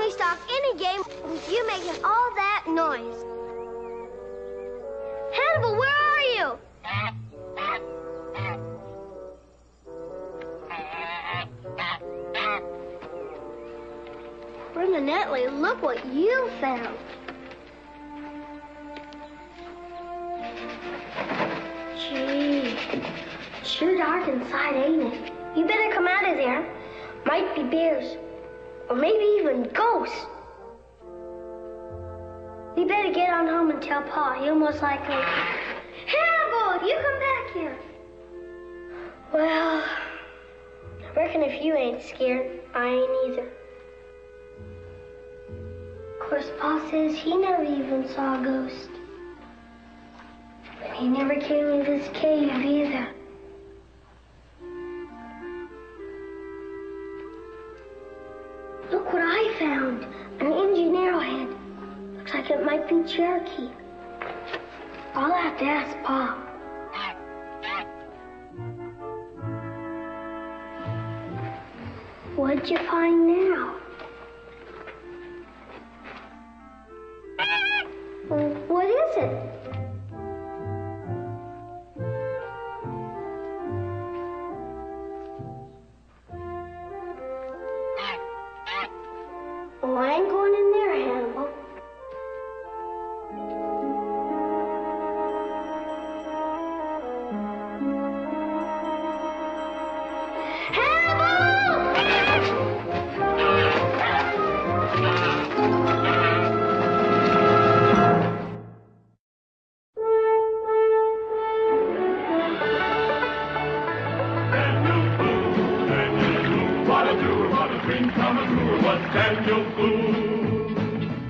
Stop any game with you making all that noise. Hannibal, where are you? Evidently, look what you found. Gee, sure dark inside, ain't it? You better come out of there. Might be bears. Or maybe even ghosts. We better get on home and tell Pa. He'll most likely... Hannibal, you come back here. Well, I reckon if you ain't scared, I ain't either. Of course, Pa says he never even saw a ghost. But he never came in this cave either. Look what I found. An Indian arrowhead. Looks like it might be Cherokee. I'll have to ask Pa. What'd you find now? Well, what is it? Oh, I ain't going in there, Hannibal.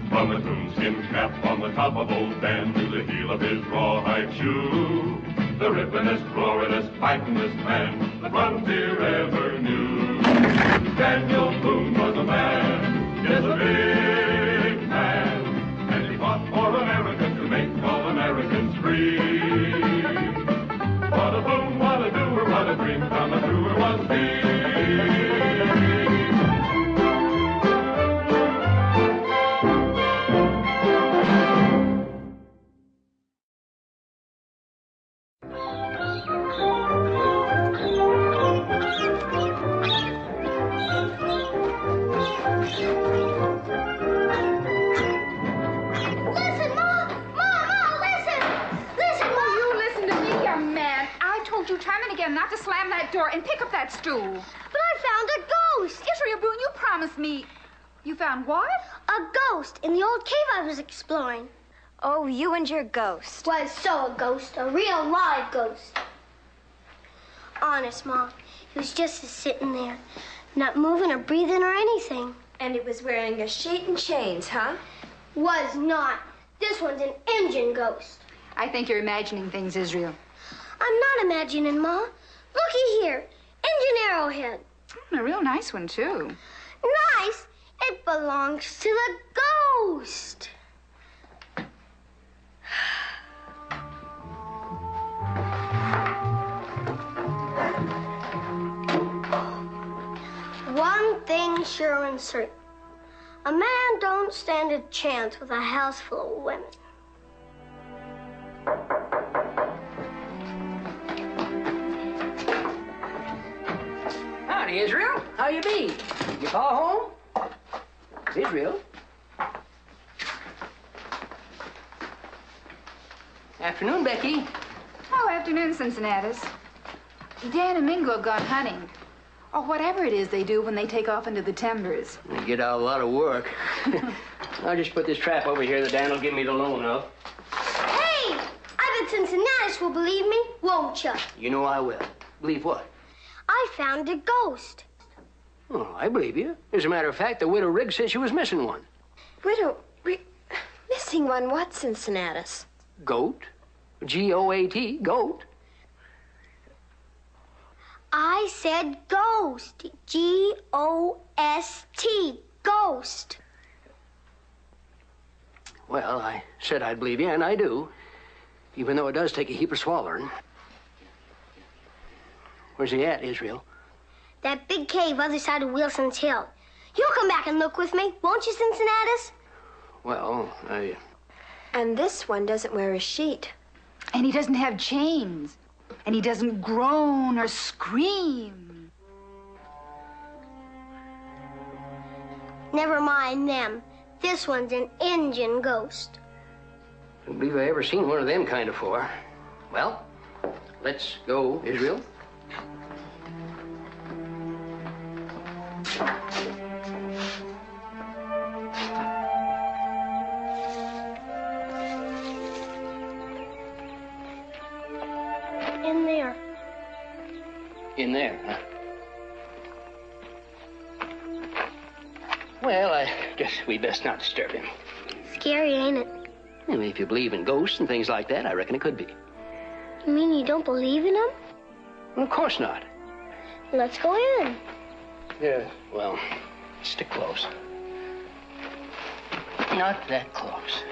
From the coonskin cap on the top of old Dan to the heel of his rawhide shoe, the rippin'est, roarin'est, fightin'est man the frontier ever knew. Daniel Boone was a man, yes, a big man, and he fought for America to make all Americans free. What a Boone, what a doer, what a dream come a truer was he. Not to slam that door and pick up that stool. But I found a ghost. Israel Boone, you promised me. You found what? A ghost in the old cave I was exploring. Oh, you and your ghost. Was so a ghost, a real live ghost. Honest, Mom, he was just sitting there, not moving or breathing or anything. And it was wearing a sheet and chains, huh? Was not. This one's an engine ghost. I think you're imagining things, Israel. I'm not imagining, Ma. Looky here. Engine arrowhead. A real nice one, too. Nice? It belongs to the ghost. One thing sure and certain. A man don't stand a chance with a house full of women. Howdy, Israel. How you be? You pa home? Israel? Afternoon, Becky. Oh, afternoon, Cincinnatus. Dan and Mingo have gone hunting. Or whatever it is they do when they take off into the timbers. They get out a lot of work. I'll just put this trap over here that Dan will give me the loan of. Hey! I bet Cincinnatus will believe me, won't you? You know I will. Believe what? I found a ghost. Oh, I believe you. As a matter of fact, the widow Riggs said she was missing one. Missing one what, Cincinnatus? Goat. G-O-A-T, goat. I said ghost. G-O-S-T. Ghost. Well, I said I'd believe you, and I do. Even though it does take a heap of swallowing. Where's he at, Israel? That big cave other side of Wilson's Hill. You'll come back and look with me, won't you, Cincinnatus? Well, And this one doesn't wear a sheet. And he doesn't have chains. And he doesn't groan or scream. Never mind them. This one's an Indian ghost. I don't believe I ever seen one of them kind before. Well, let's go, Israel. In there. In there, huh? Well, I guess we best not disturb him. Scary, ain't it? Well, if you believe in ghosts and things like that, I reckon it could be. You mean you don't believe in them? Well, of course not. Let's go in. Yeah, well, stick close. Not that close.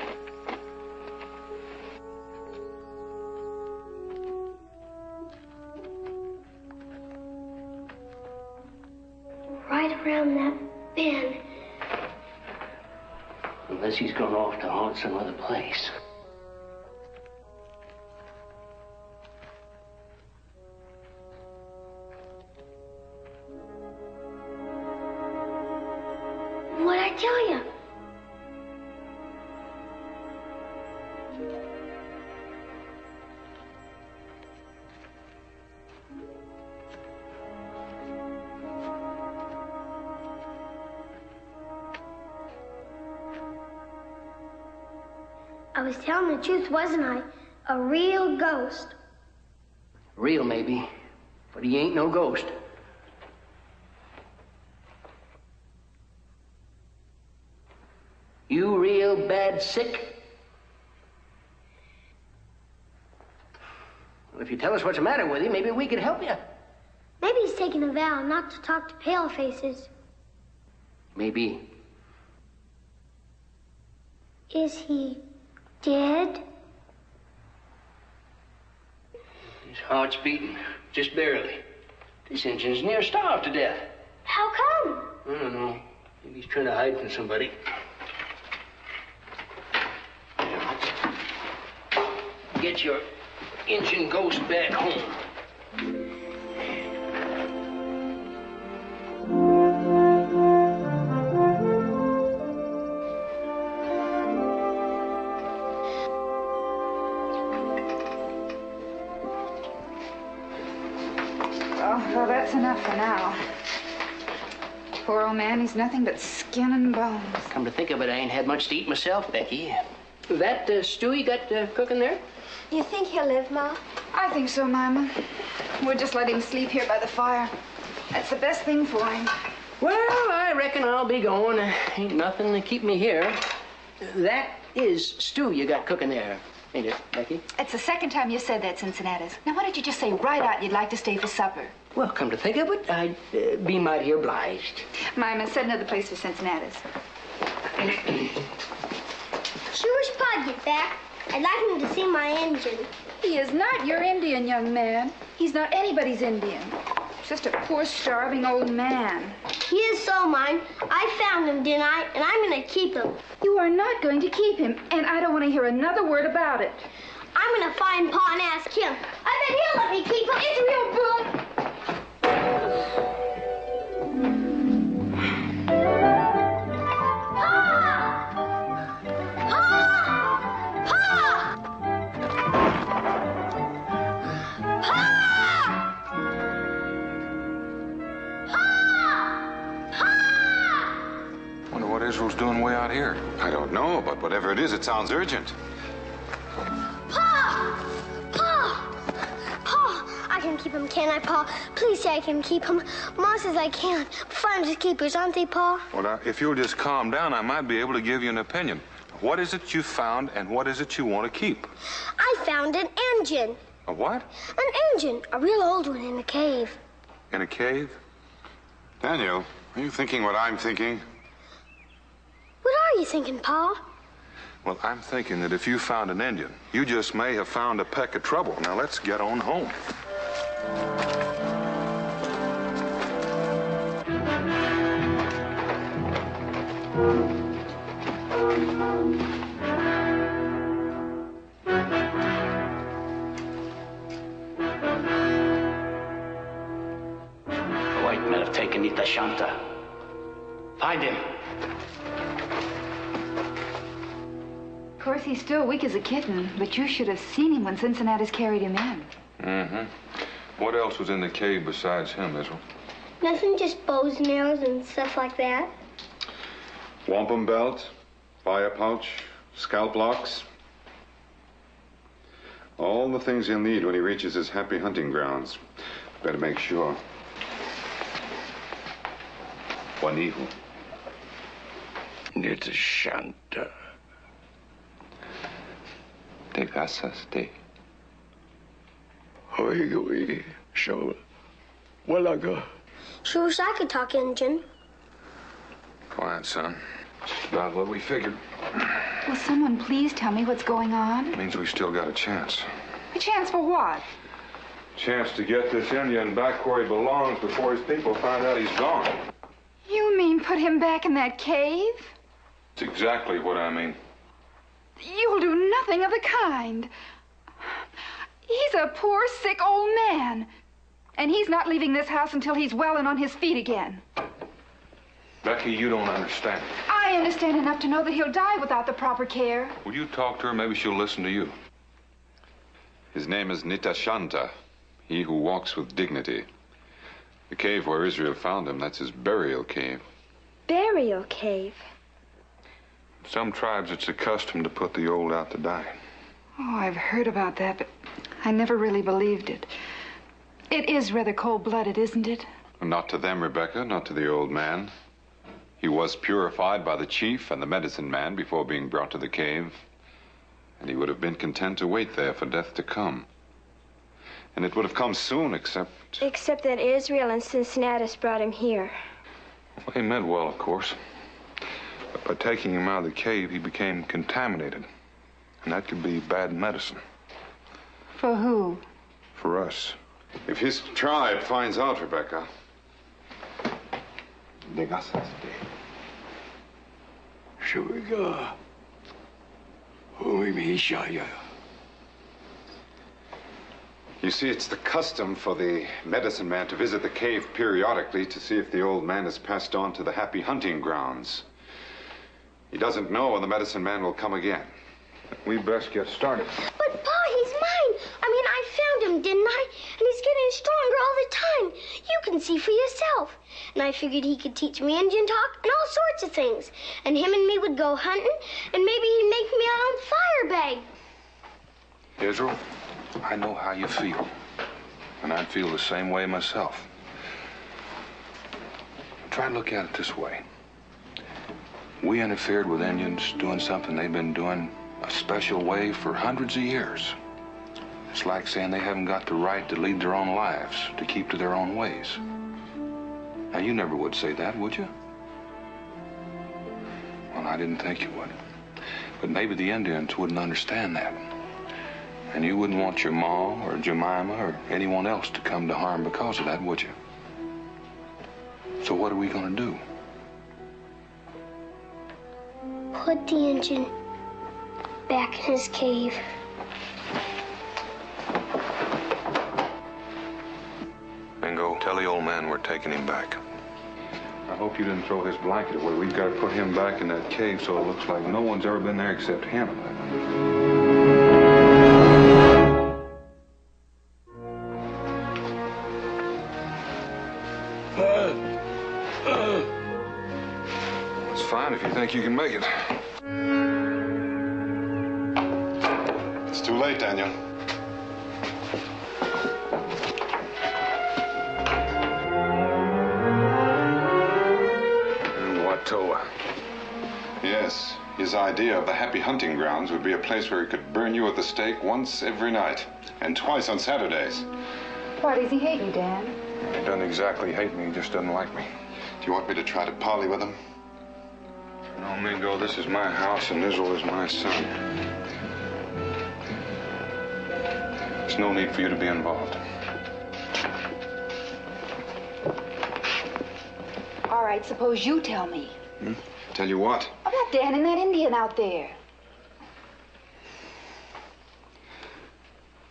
Right around that bend. Unless he's gone off to haunt some other place. What'd I tell you? I was telling the truth, wasn't I? A real ghost. Real, maybe, but he ain't no ghost. You real bad sick? Well, if you tell us what's the matter with you, maybe we could help you. Maybe he's taking a vow not to talk to pale faces. Maybe. Is he dead? His heart's beating, just barely. This engine's near starved to death. How come? I don't know. Maybe he's trying to hide from somebody. Get your engine ghost back home. Well, that's enough for now. Poor old man, he's nothing but skin and bones. Come to think of it, I ain't had much to eat myself, Becky. That stew you got cooking there? You think he'll live, Ma? I think so, Mama. We'll just let him sleep here by the fire. That's the best thing for him. Well, I reckon I'll be going. Ain't nothing to keep me here. That is stew you got cooking there, ain't it, Becky? It's the second time you said that, Cincinnatus. Now, why don't you just say right out you'd like to stay for supper? Well, come to think of it, I'd be mighty obliged. Mama, set another place for Cincinnatus. Sure as Pa'd get back. I'd like him to see my engine. He is not your Indian, young man. He's not anybody's Indian. Just a poor, starving old man. He is so mine. I found him, didn't I? And I'm going to keep him. You are not going to keep him, and I don't want to hear another word about it. I'm going to find Pa and ask him. I bet he'll let me keep him. It's real, Boone. Wonder what Israel's doing way out here. I don't know, but whatever it is, it sounds urgent. Pa! Pa! Pa! I can keep him, can't I, Pa? Please say I can keep him. Ma says I can't. Finders keepers, aren't they, Pa? Well, now, if you'll just calm down, I might be able to give you an opinion. What is it you found, and what is it you want to keep? I found an engine. A what? An engine. A real old one in the cave. In a cave? Daniel, are you thinking what I'm thinking? What are you thinking, Pa? Well, I'm thinking that if you found an Indian, you just may have found a peck of trouble. Now, let's get on home. The white men have taken Nitashanta. Find him. Of course, he's still weak as a kitten, but you should have seen him when Cincinnati's carried him in. Mm-hmm. What else was in the cave besides him, Israel? Nothing, just bows and arrows and stuff like that. Wampum belt, fire pouch, scalp locks. All the things he'll need when he reaches his happy hunting grounds. Better make sure. Juanijo. Nitashanta. Te casaste. Oigui, show. Walaga. Sure wish I could talk Indian. Quiet, son. Just about what we figured. Will someone please tell me what's going on? Means we still got a chance. A chance for what? Chance to get this Indian back where he belongs before his people find out he's gone. You mean put him back in that cave? That's exactly what I mean. You'll do nothing of the kind. He's a poor, sick old man. And he's not leaving this house until he's well and on his feet again. Becky, you don't understand. I understand enough to know that he'll die without the proper care. Will you talk to her? Maybe she'll listen to you. His name is Nitashanta, he who walks with dignity. The cave where Israel found him, that's his burial cave. Burial cave? Some tribes, it's a custom to put the old out to die. Oh, I've heard about that, but I never really believed it. It is rather cold-blooded, isn't it? Not to them, Rebecca, not to the old man. He was purified by the chief and the medicine man before being brought to the cave. And he would have been content to wait there for death to come. And it would have come soon, except... Except that Israel and Cincinnati brought him here. Well, he meant well, of course. But by taking him out of the cave, he became contaminated. And that could be bad medicine. For who? For us. If his tribe finds out, Rebecca... Shuiga. Uimishaya. You see, it's the custom for the medicine man to visit the cave periodically to see if the old man has passed on to the happy hunting grounds. He doesn't know when the medicine man will come again. We best get started. But, Pa, he's mine. I mean, I found him, didn't I? And he's getting stronger all the time. You can see for yourself. And I figured he could teach me Indian talk and all sorts of things. And him and me would go hunting, and maybe he'd make me our own fire bag. Israel, I know how you feel. And I'd feel the same way myself. Try to look at it this way. We interfered with Indians doing something they've been doing a special way for hundreds of years. It's like saying they haven't got the right to lead their own lives, to keep to their own ways. Now, you never would say that, would you? Well, I didn't think you would. But maybe the Indians wouldn't understand that. And you wouldn't want your Ma or Jemima or anyone else to come to harm because of that, would you? So what are we going to do? Put the engine back in his cave. Bingo, tell the old man we're taking him back. I hope you didn't throw his blanket away. We've got to put him back in that cave so it looks like no one's ever been there except him. It's fine if you think you can make it. It's too late, Daniel. Watoa. Yes, his idea of the happy hunting grounds would be a place where he could burn you at the stake once every night, and twice on Saturdays. Why does he hate you, Dan? He doesn't exactly hate me, he just doesn't like me. Do you want me to try to parley with him? No, Mingo, this is my house and Israel is my son. There's no need for you to be involved. All right, suppose you tell me. Tell you what? About Dan and that Indian out there.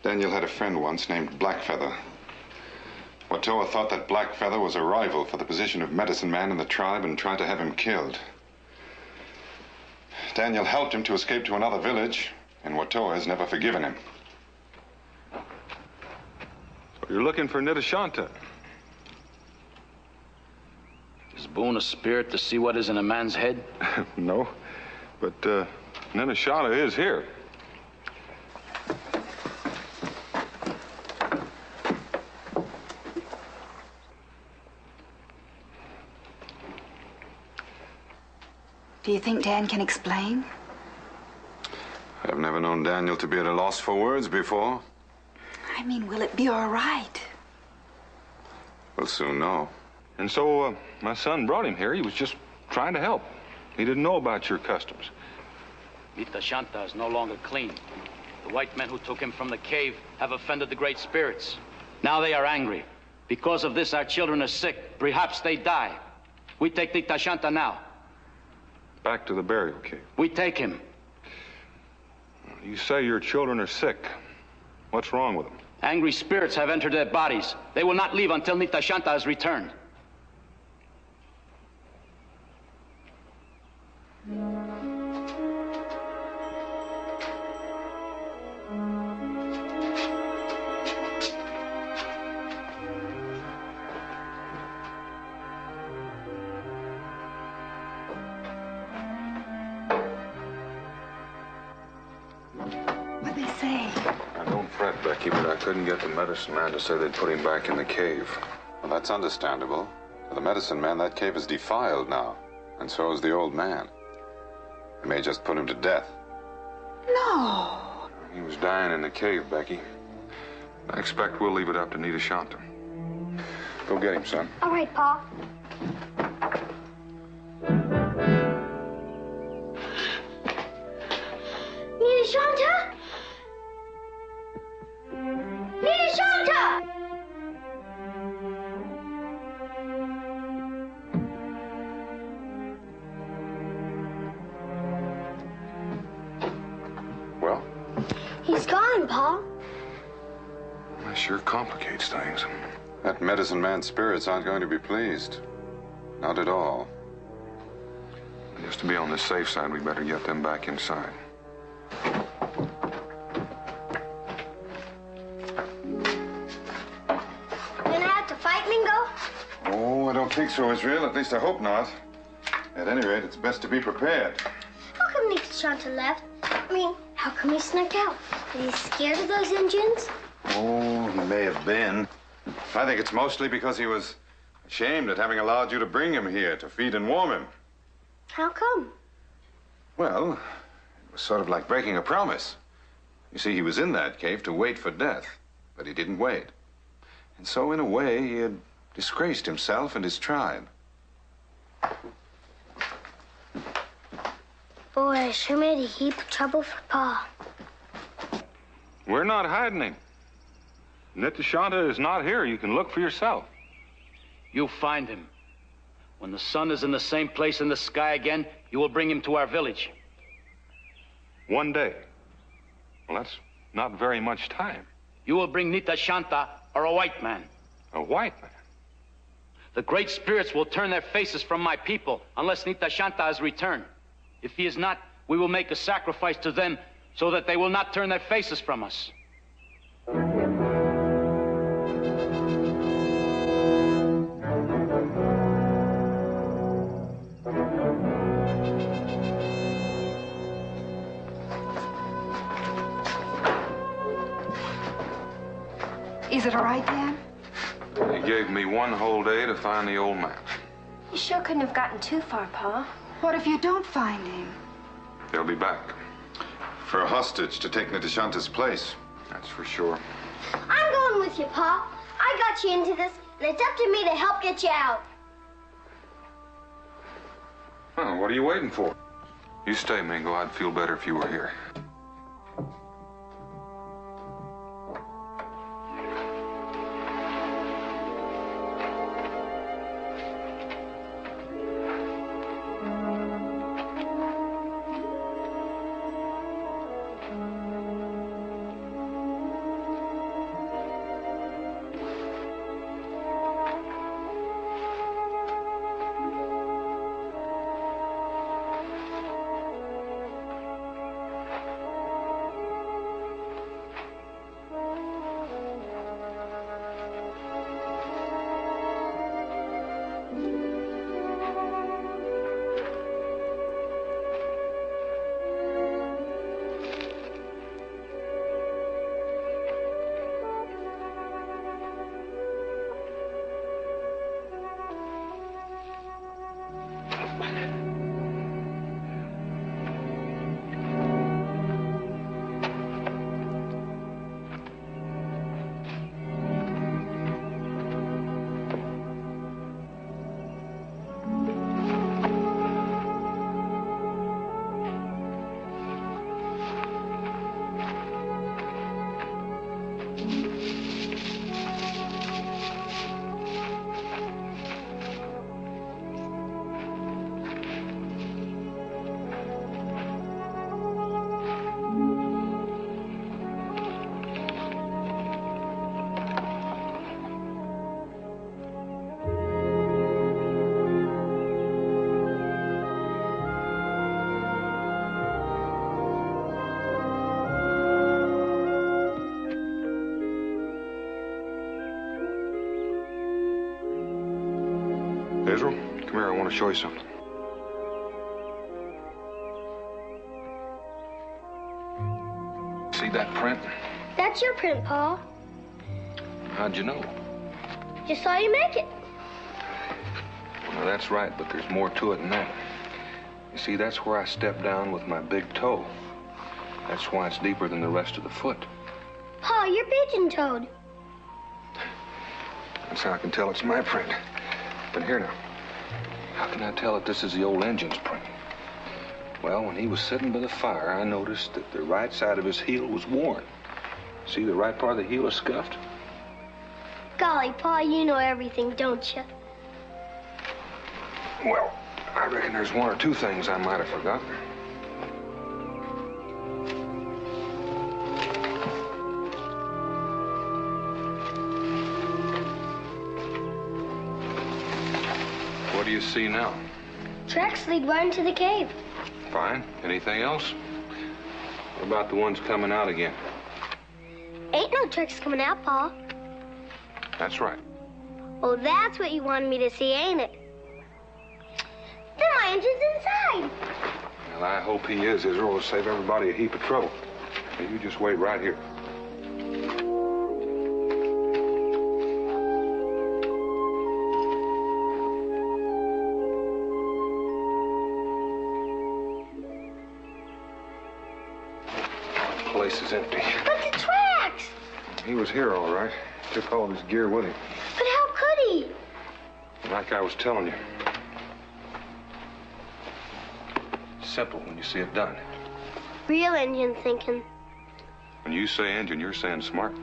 Daniel had a friend once named Blackfeather. Watoa thought that Blackfeather was a rival for the position of medicine man in the tribe and tried to have him killed. Daniel helped him to escape to another village, and Watoa has never forgiven him. So you're looking for Nitashanta? Is Boone a spirit to see what is in a man's head? No, but Nitashanta is here. Do you think Dan can explain? I've never known Daniel to be at a loss for words before. I mean, will it be all right? We'll soon know. And so my son brought him here. He was just trying to help. He didn't know about your customs. Nitashanta is no longer clean. The white men who took him from the cave have offended the great spirits. Now they are angry. Because of this, our children are sick. Perhaps they die. We take Nitashanta now. Back to the burial cave. We take him. You say your children are sick. What's wrong with them? Angry spirits have entered their bodies. They will not leave until Nitashanta has returned. What'd they say? Now, don't fret, Becky, but I couldn't get the medicine man to say they'd put him back in the cave. Well, that's understandable. For the medicine man, that cave is defiled now. And so is the old man. They may just put him to death. No. He was dying in the cave, Becky. I expect we'll leave it up to Nitashanta. Go get him, son. All right, Pa. Nitashanta! Nitashanta! Well? He's gone, Pa. That sure complicates things. That medicine man's spirits aren't going to be pleased. Not at all. Just to be on the safe side, we better get them back inside. Gonna have to fight, Mingo? Oh, I don't think so, Israel. At least I hope not. At any rate, it's best to be prepared. How come Nitashanta left? I mean, how come he snuck out? Is he scared of those Indians? Oh, he may have been. I think it's mostly because he was ashamed at having allowed you to bring him here to feed and warm him. How come? Well, it was sort of like breaking a promise. You see, he was in that cave to wait for death, but he didn't wait. And so, in a way, he had disgraced himself and his tribe. Boy, I sure made a heap of trouble for Pa. We're not hiding him. Nitashanta is not here. You can look for yourself. You find him. When the sun is in the same place in the sky again, you will bring him to our village. One day. Well, that's not very much time. You will bring Nitashanta or a white man. A white man? The great spirits will turn their faces from my people unless Nitashanta has returned. If he is not, we will make a sacrifice to them so that they will not turn their faces from us. Is it all right, Dan? He gave me one whole day to find the old man. You sure couldn't have gotten too far, Pa. What if you don't find him? They'll be back. For a hostage to take Nitashanta's place. That's for sure. I'm going with you, Pa. I got you into this. And it's up to me to help get you out. Oh, what are you waiting for? You stay, Mingo. I'd feel better if you were here. Israel, come here. I want to show you something. See that print? That's your print, Pa. How'd you know? Just saw you make it. Well, that's right, but there's more to it than that. You see, that's where I stepped down with my big toe. That's why it's deeper than the rest of the foot. Pa, you're pigeon-toed. That's how I can tell it's my print. But here now, how can I tell that this is the old engine's print? Well, when he was sitting by the fire, I noticed that the right side of his heel was worn. See, the right part of the heel is scuffed. Golly, Pa, you know everything, don't you? Well, I reckon there's one or two things I might have forgotten. What do you see now? Tracks lead right into the cave. Fine. Anything else? What about the ones coming out again? Ain't no tracks coming out, Pa. That's right. Oh, that's what you wanted me to see, ain't it? Then my engine's inside. Well, I hope he is. Israel will save everybody a heap of trouble. Now, you just wait right here. The place is empty. But the tracks! He was here, all right. Took all of his gear with him. But how could he? Like I was telling you. Simple when you see it done. Real engine thinking. When you say engine, you're saying smart.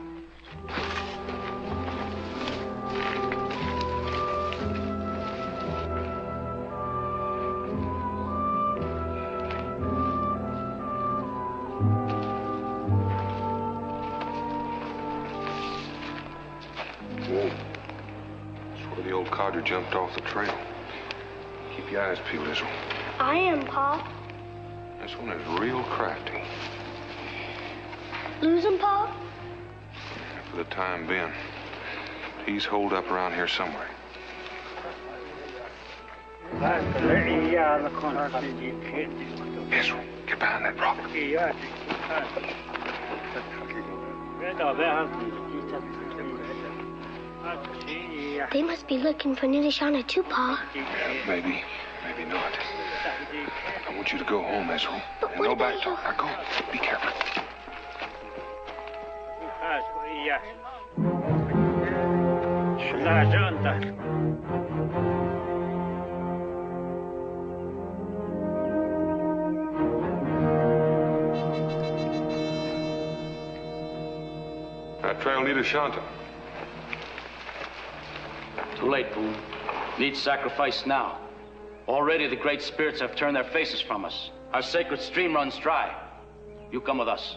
Whoa. That's where the old codger jumped off the trail. Keep your eyes peeled, Israel. I am, Pa. This one is real crafty. Lose him, Pa? For the time being. He's holed up around here somewhere. Israel, get behind that rock. They must be looking for Nidishana too, Pa. Maybe, maybe not. I want you to go home, Israel. But And what no about back talk. Now go. Be careful. junta, junta. That trail needed Shanta. Too late, Boone. Need sacrifice now. Already the great spirits have turned their faces from us. Our sacred stream runs dry. You come with us.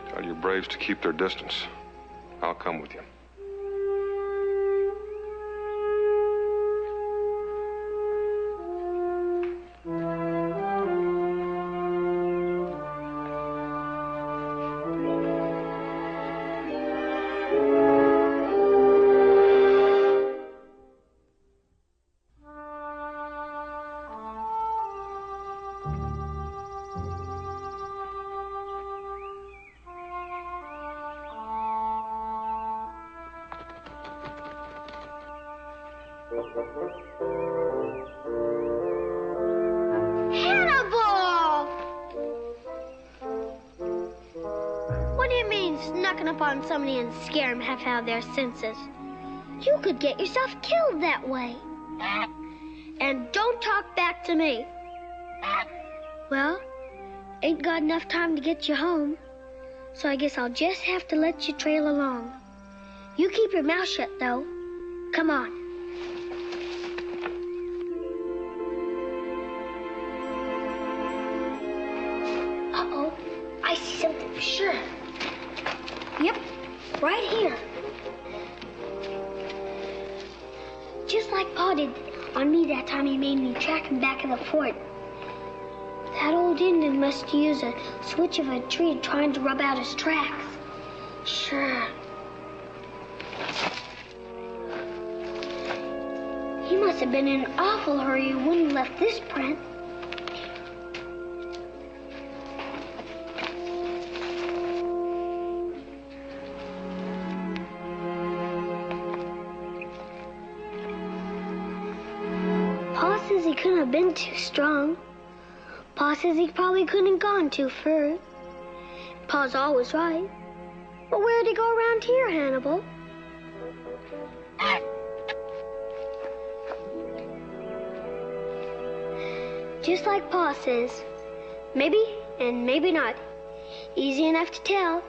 Tell your braves to keep their distance. I'll come with you. Hannibal! What do you mean, snucking up on somebody and scare them half out of their senses? You could get yourself killed that way. And don't talk back to me. Well, ain't got enough time to get you home, so I guess I'll just have to let you trail along. You keep your mouth shut, though. Come on. Uh-oh, I see something for sure. Yep, right here. Just like Pa did on me that time he made me track him back in the fort. That old Indian must use a switch of a tree trying to rub out his tracks. Sure. He must have been in an awful hurry and wouldn't have left this print. Pa says he couldn't have been too strong. Pa says he probably couldn't have gone too far. Pa's always right. But where'd he go around here, Hannibal? Just like Pa says. Maybe and maybe not. Easy enough to tell.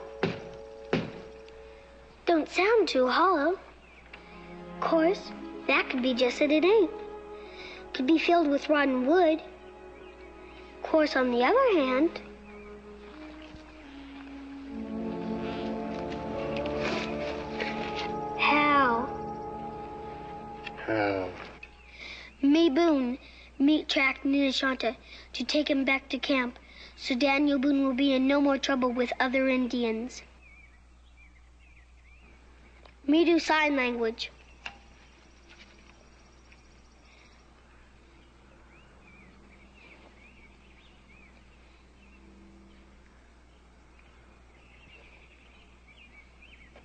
Don't sound too hollow. Of course, that could be just that it ain't. Could be filled with rotten wood. Of course, on the other hand, how? Me, Boone, meat tracked Nina to take him back to camp, so Daniel Boone will be in no more trouble with other Indians. Me do sign language.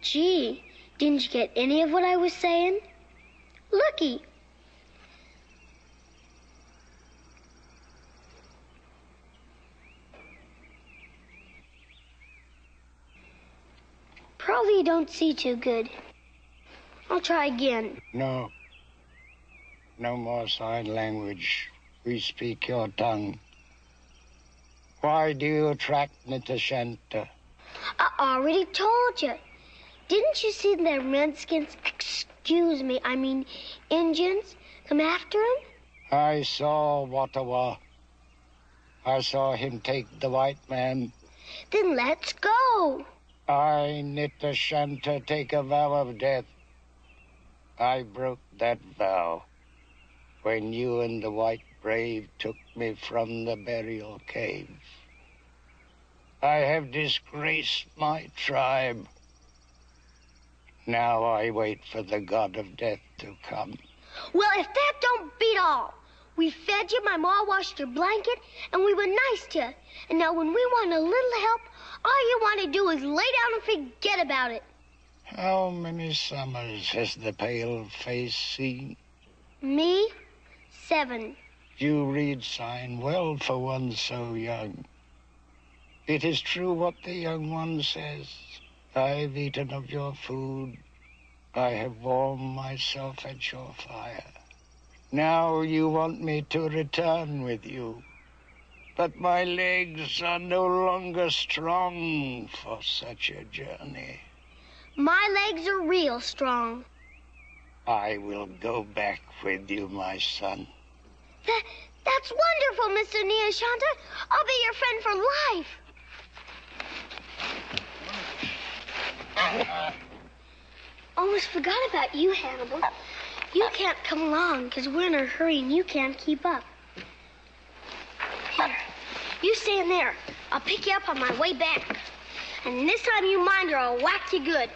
Gee, didn't you get any of what I was saying? Looky. Probably you don't see too good. I'll try again. No. No more sign language. We speak your tongue. Why do you attract Nitashanta? I already told you. Didn't you see the Redskins, I mean Indians, come after him? I saw Watawa. I saw him take the white man. Then let's go. I, Nitashanta, take a vow of death. I broke that vow when you and the white brave took me from the burial cave. I have disgraced my tribe. Now I wait for the god of death to come. Well, if that don't beat all. We fed you, my ma washed your blanket, and we were nice to you. And now when we want a little help, all you want to do is lay down and forget about it. How many summers has the pale face seen? Me? 7. You read sign well for one so young. It is true what the young one says. I've eaten of your food. I have warmed myself at your fire. Now you want me to return with you. But my legs are no longer strong for such a journey. My legs are real strong. I will go back with you, my son. That's wonderful, Mr. Neoshanta. I'll be your friend for life. Almost forgot about you, Hannibal. You can't come along because we're in a hurry and you can't keep up. Here, you stay in there. I'll pick you up on my way back. And this time you mind or I'll whack you good.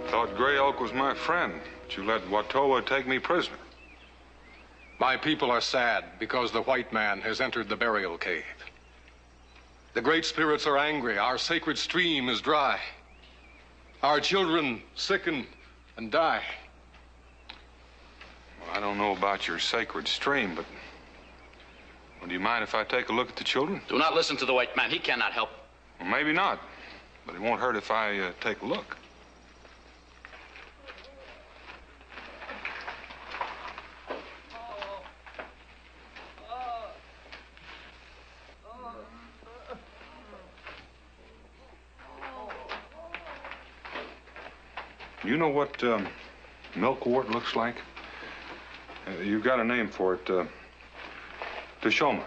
Thought Gray Oak was my friend, but you let Watoa take me prisoner. My people are sad because the white man has entered the burial cave. The great spirits are angry. Our sacred stream is dry. Our children sicken and die. Well, I don't know about your sacred stream, but well, do you mind if I take a look at the children? Do not listen to the white man. He cannot help. Well, maybe not, but it won't hurt if I take a look. You know what milkwort looks like? You've got a name for it. Toshoma.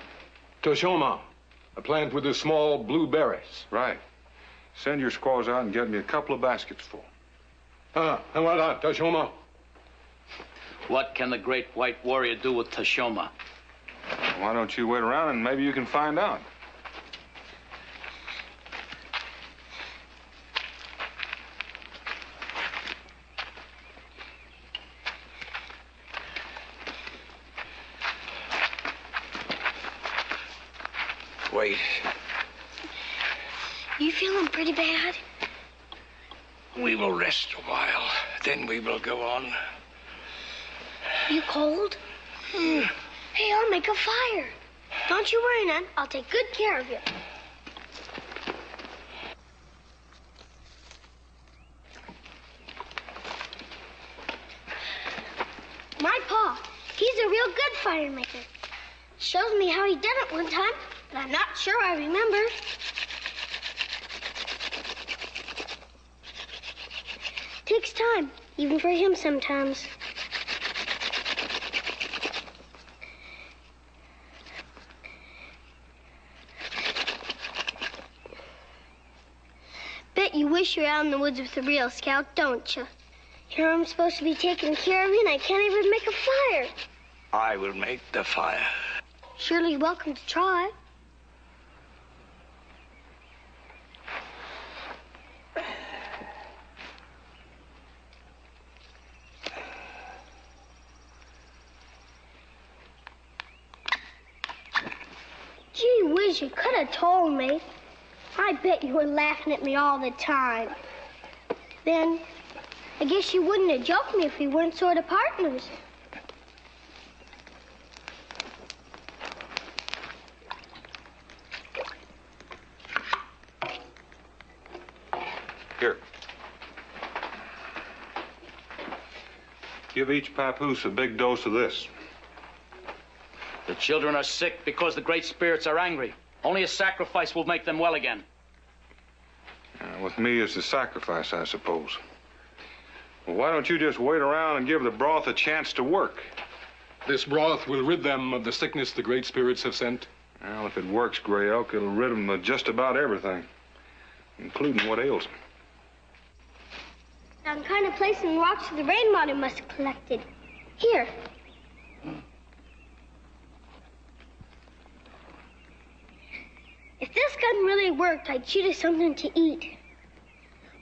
Toshoma, a plant with the small blue berries. Right. Send your squaws out and get me a couple of baskets full. Toshoma. What can the great white warrior do with Toshoma? Why don't you wait around and maybe you can find out? Wait. You feeling pretty bad? We will rest a while, then we will go on. You cold? Hey, I'll make a fire. Don't you worry, Nan. I'll take good care of you. My pa, he's a real good fire maker. Shows me how he did it one time, but I'm not sure I remember. Takes time, even for him sometimes. Bet you wish you were out in the woods with the real scout, don't you? Here I'm supposed to be taking care of you, and I can't even make a fire. I will make the fire. Surely you're welcome to try. Gee whiz, you could have told me. I bet you were laughing at me all the time. Then, I guess you wouldn't have joked me if we weren't sort of partners. Here. Give each papoose a big dose of this. The children are sick because the great spirits are angry. Only a sacrifice will make them well again. With me, it's a sacrifice, I suppose. Well, why don't you just wait around and give the broth a chance to work? This broth will rid them of the sickness the great spirits have sent. Well, if it works, Gray Elk, it'll rid them of just about everything, including what ails them. Some kind of place in the rocks the rain water must have collected. Here. If this gun really worked, I'd shoot us something to eat.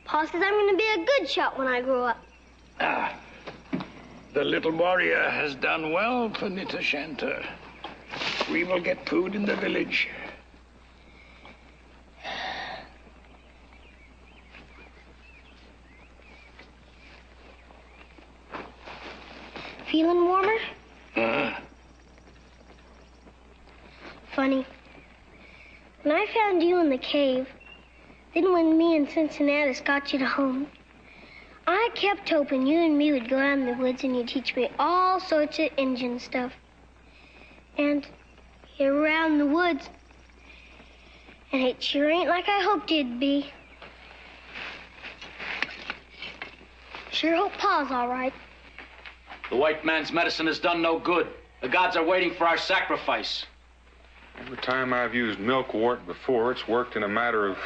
Pa says I'm going to be a good shot when I grow up. Ah, the little warrior has done well for Nitashanta. We will get food in the village. Feeling warmer? Funny. When I found you in the cave, then when me and Cincinnatus got you to home, I kept hoping you and me would go out in the woods and you'd teach me all sorts of Indian stuff. And you're around the woods, and it sure ain't like I hoped it'd be. Sure hope Pa's all right. The white man's medicine has done no good. The gods are waiting for our sacrifice. Every time I've used milkwort before, it's worked in a matter of...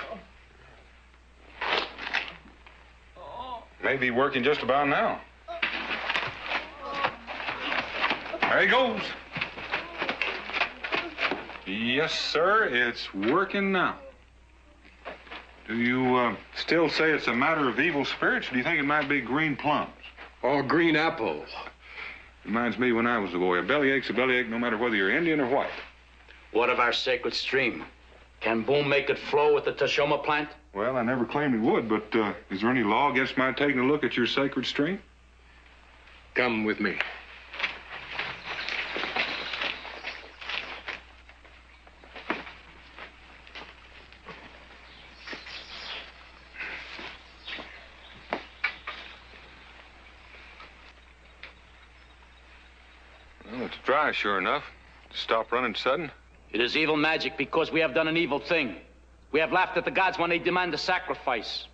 maybe working just about now. There he goes. Yes, sir, it's working now. Do you still say it's a matter of evil spirits, or do you think it might be green plums? Or green apples. Reminds me when I was a boy. A bellyache's a bellyache no matter whether you're Indian or white. What of our sacred stream? Can Boone make it flow with the Tashoma plant? Well, I never claimed he would, but is there any law against my taking a look at your sacred stream? Come with me. Well, it's dry, sure enough. Stop running sudden. It is evil magic because we have done an evil thing. We have laughed at the gods when they demand a sacrifice.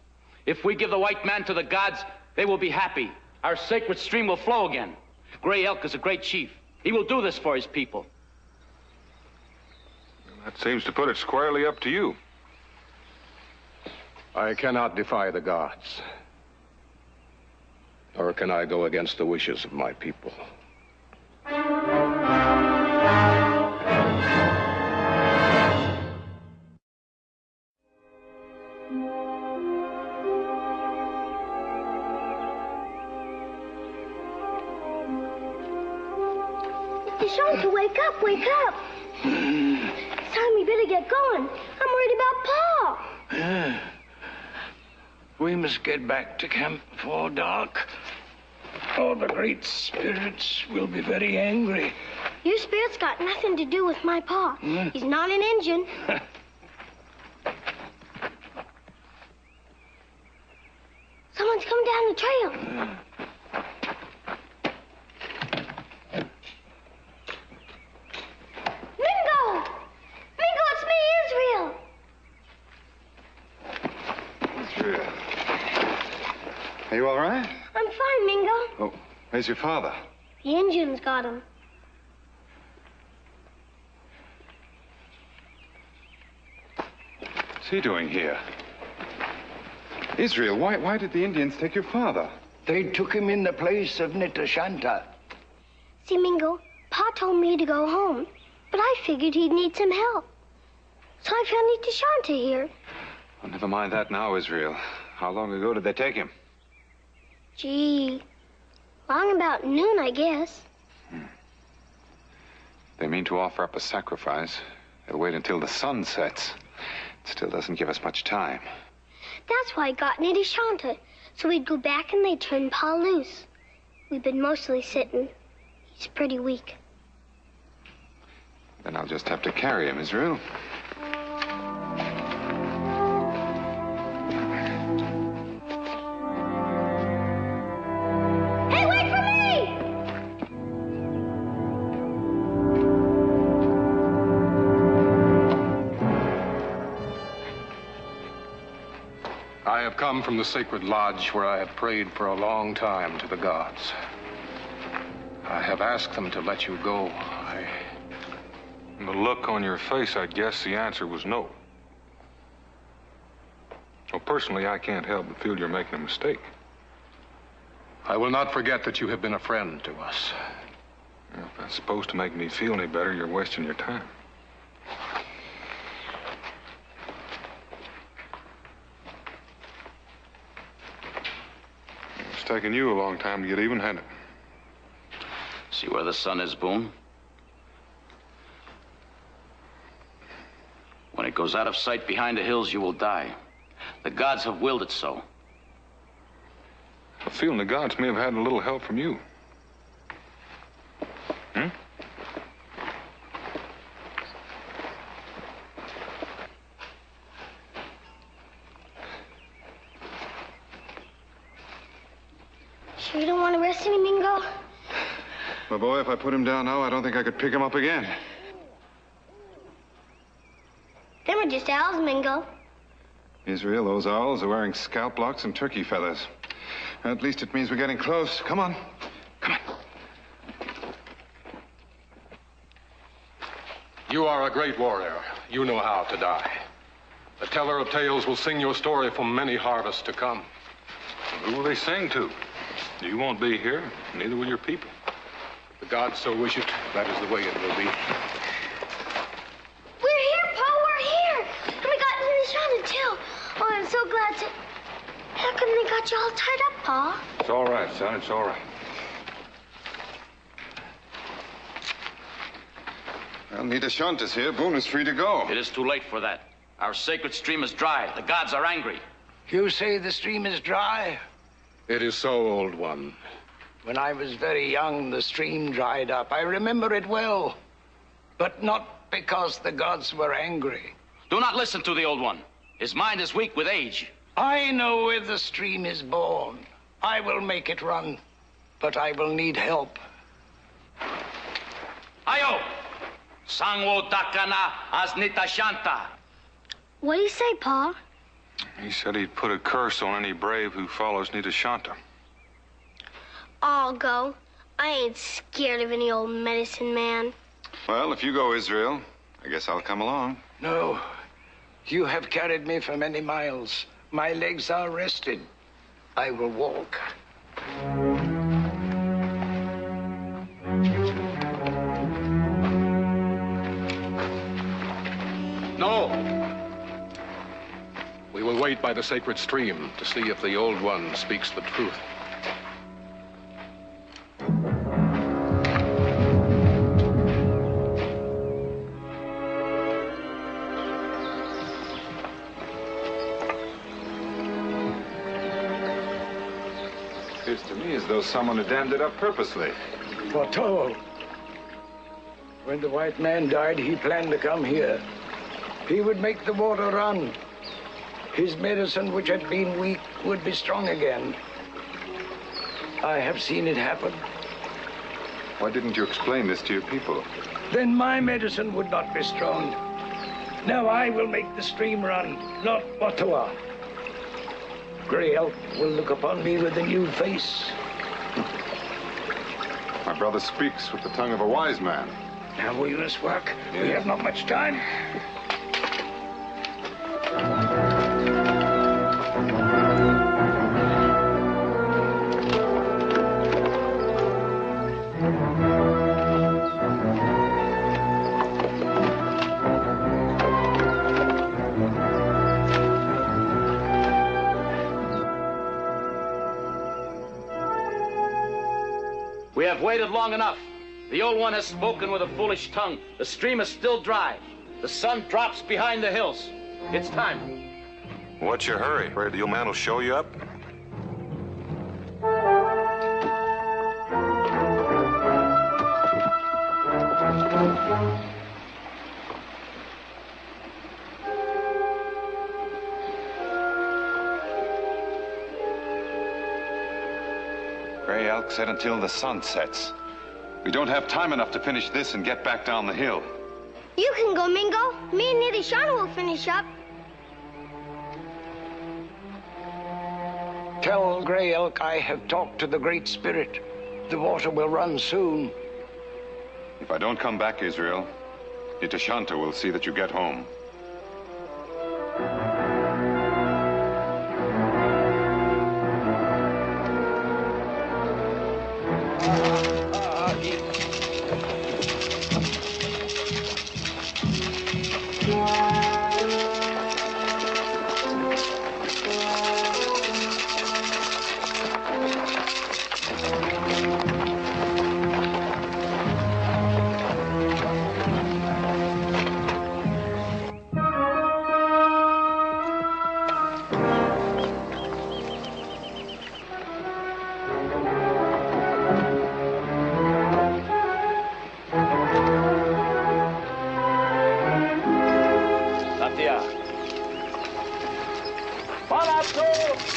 If we give the white man to the gods, they will be happy. Our sacred stream will flow again. Gray Elk is a great chief. He will do this for his people. Well, that seems to put it squarely up to you. I cannot defy the gods. Nor can I go against the wishes of my people. Shanta, wake up, wake up. It's time we better get going. I'm worried about Pa. We must get back to camp before dark. All the great spirits will be very angry. Your spirit's got nothing to do with my Pa. He's not an Injun. Someone's come down the trail. Are you all right? I'm fine, Mingo. Oh, where's your father? The Indians got him. What's he doing here? Israel, why did the Indians take your father? They took him in the place of Nitashanta. See, Mingo, Pa told me to go home, but I figured he'd need some help. So I found Nitashanta here. Well, never mind that now, Israel. How long ago did they take him? Gee, long about noon, I guess. They mean to offer up a sacrifice. They'll wait until the sun sets. It still doesn't give us much time. That's why I got Nitashanta, so we'd go back and they'd turn Pa loose. We've been mostly sitting. He's pretty weak. Then I'll just have to carry him, Israel. I have come from the sacred lodge where I have prayed for a long time to the gods. I have asked them to let you go. From the look on your face, I'd guess the answer was no. Well, personally, I can't help but feel you're making a mistake. I will not forget that you have been a friend to us. Well, if that's supposed to make me feel any better, you're wasting your time. It's taken you a long time to get even-handed. See where the sun is, Boone? goes out of sight behind the hills, you will die. The gods have willed it so. I feel the gods may have had a little help from you. Hmm? Sure you don't want to rest any, Mingo? My boy, if I put him down now, I don't think I could pick him up again. Them are just owls, Mingo. Israel, those owls are wearing scalp locks and turkey feathers. At least it means we're getting close. Come on. Come on. You are a great warrior. You know how to die. The teller of tales will sing your story for many harvests to come. Who will they sing to? You won't be here, neither will your people. If the gods so wish it, that is the way it will be. We're here, Pa. We're here. And we got into the shana, too. Oh, I'm so glad to... How come they got you all tied up, Pa? It's all right, son. It's all right. Well, Nita Shanta's here. Boone is free to go. It is too late for that. Our sacred stream is dry. The gods are angry. You say the stream is dry? It is so, old one. When I was very young, the stream dried up. I remember it well. But not because the gods were angry. Do not listen to the old one. His mind is weak with age. I know where the stream is born. I will make it run, but I will need help. Ayo! Sangwo Dakana Asnita Shanta. What do you say, Pa? He said he'd put a curse on any brave who follows Nita Shanta. I'll go. I ain't scared of any old medicine man. Well, if you go, Israel, I guess I'll come along. No, you have carried me for many miles. My legs are rested. I will walk. No. We will wait by the sacred stream to see if the old one speaks the truth. Appears to me as though someone had dammed it up purposely. Foretold. When the white man died, he planned to come here. He would make the water run. His medicine, which had been weak, would be strong again. I have seen it happen. Why didn't you explain this to your people? Then my medicine would not be strong. Now I will make the stream run, not Ottawa. Gray Elk will look upon me with a new face. My brother speaks with the tongue of a wise man. Now will this work? We have not much time. We have waited long enough. The old one has spoken with a foolish tongue. The stream is still dry. The sun drops behind the hills. It's time. What's your hurry? Afraid the old man will show you up? Gray Elk said until the sun sets. We don't have time enough to finish this and get back down the hill. You can go, Mingo. Me and Nitty Shauna will finish up. Tell Gray Elk I have talked to the Great Spirit. The water will run soon. If I don't come back, Israel, Nita Shanta will see that you get home.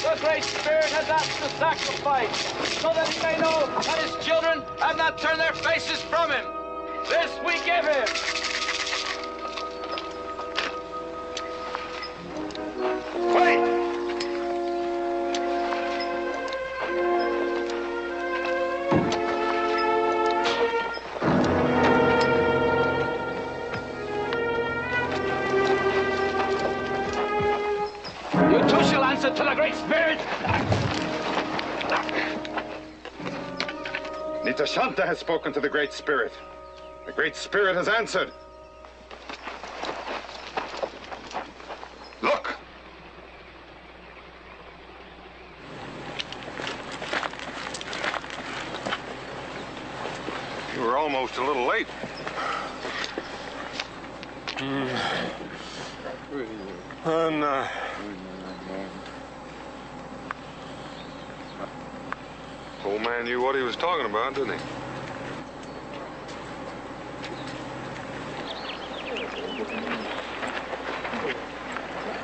The Great Spirit has asked the sacrifice, so that he may know that his children have not turned their faces from him. This we give him. Wait! You too shall answer to the Great Spirit. Nitashanta has spoken to the Great Spirit. The Great Spirit has answered. Look! You were almost a little late. Old man knew what he was talking about, didn't he?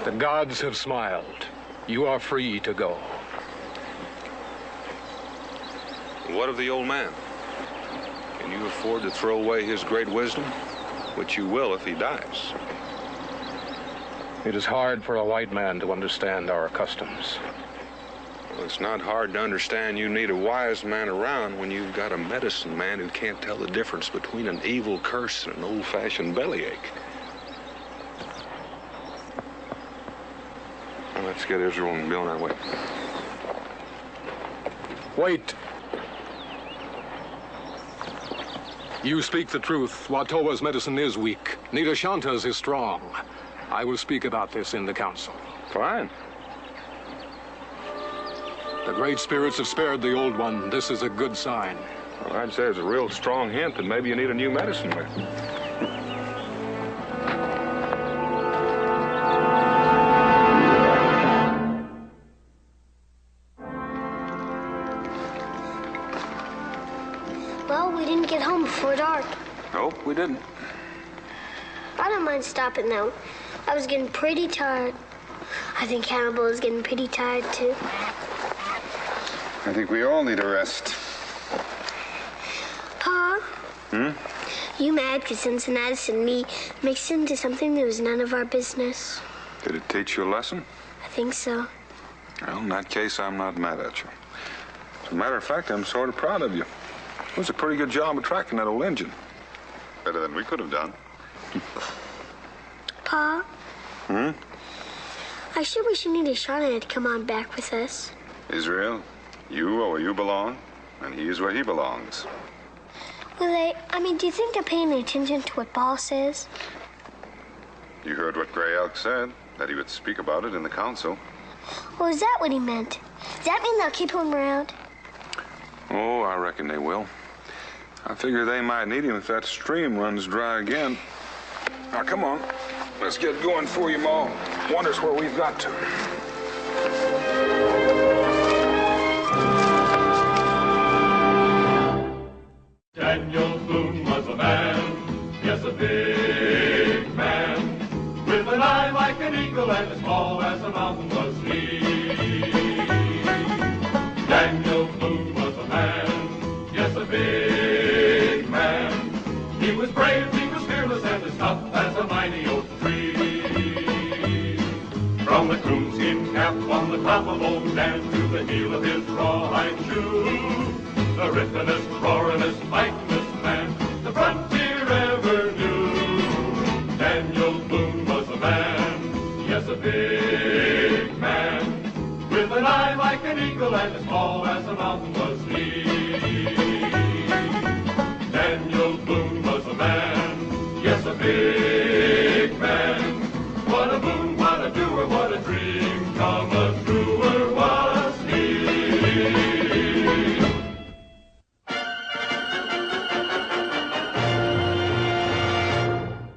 The gods have smiled. You are free to go. What of the old man? Can you afford to throw away his great wisdom? Which you will if he dies. It is hard for a white man to understand our customs. Well, it's not hard to understand you need a wise man around when you've got a medicine man who can't tell the difference between an evil curse and an old-fashioned bellyache. Well, let's get Israel and be on our way. Wait. You speak the truth. Watoa's medicine is weak. Nidashanta's is strong. I will speak about this in the council. Fine. The great spirits have spared the old one. This is a good sign. Well, I'd say it's a real strong hint that maybe you need a new medicine man. Well, we didn't get home before dark. Nope, we didn't. I don't mind stopping now. I was getting pretty tired. I think Hannibal is getting pretty tired, too. I think we all need a rest. Pa? You mad because Cincinnati and me mixed into something that was none of our business? Did it teach you a lesson? I think so. Well, in that case, I'm not mad at you. As a matter of fact, I'm sort of proud of you. It was a pretty good job of tracking that old engine. Better than we could have done. Pa? I sure wish Nidashanta had come on back with us. Israel, you are where you belong, and he is where he belongs. Will they, do you think they're paying attention to what Paul says? You heard what Gray Elk said, that he would speak about it in the council. Well, is that what he meant? Does that mean they'll keep him around? Oh, I reckon they will. I figure they might need him if that stream runs dry again. Now, come on. Let's get going for you, Ma. Wonders where we've got to. Daniel Boone was a man, yes, a big man, with an eye like an eagle and as tall as a mountain was he. Daniel Boone was a man, yes, a big man. He was brave, he was fearless, and as tough as a mighty oak tree. From the coonskin cap on the top of old Dan to the heel of his rawhide shoe, the rippenest, roaringest, fightingest man the frontier ever knew. Daniel Boone was a man, yes, a big man, with an eye like an eagle and as tall as a mountain was he. Daniel Boone was a man, yes, a big